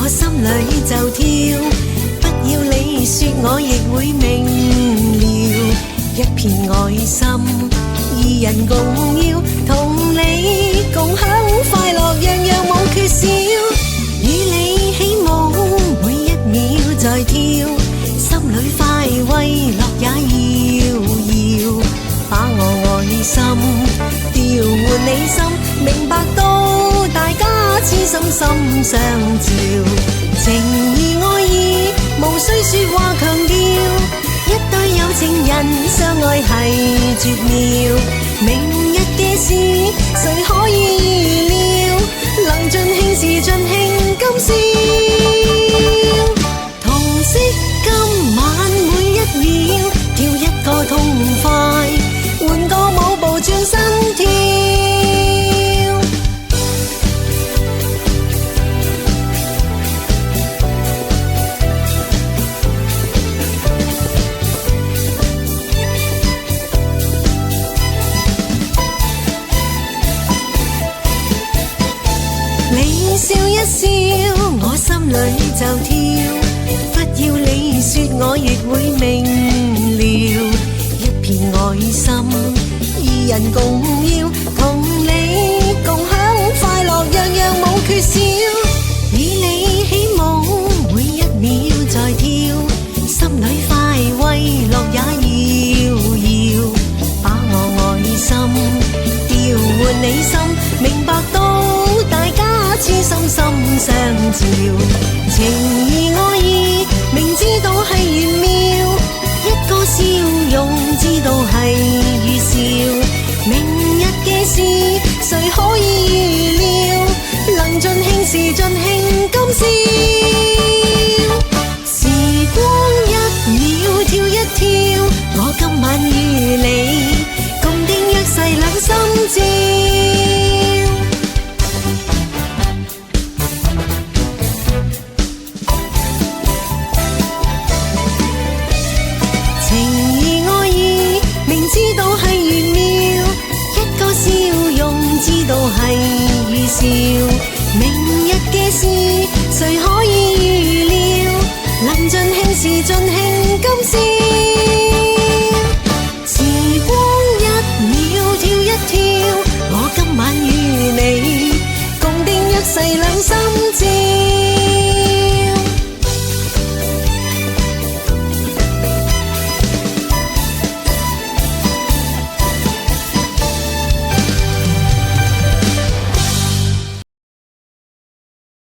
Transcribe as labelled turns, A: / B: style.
A: 我心裏就跳，不要你說我亦會明了。一片愛心，二人共要，同你共享快樂，樣樣冇缺少。與你起舞，每一秒在跳，心裏快慰樂也要要，把我愛心調換你心，明白到大家痴心心相照，情義愛意無需說話強調，一對有情人相愛係絕妙。明日嘅事誰可以預料，能盡興時盡興今宵，同惜今晚每一秒，跳一個痛快，換個舞步轉身跳。你笑一笑，我心裏就跳，不要你說我亦會明了。一片愛心，二人共要，同你共享快樂，樣樣冇缺少。與你起舞，每一秒在跳，心裏快慰樂也要，把我愛心調換你心，明白到大家痴心心相照，情義愛意明知道係玄妙，一個笑容知道係預兆。明日嘅事誰可以預料，能盡興時盡興今宵，時光一秒跳一跳，我今晚與你共定約誓兩心照。知道係預兆，明日嘅事誰可以預料，能盡興時盡興今宵。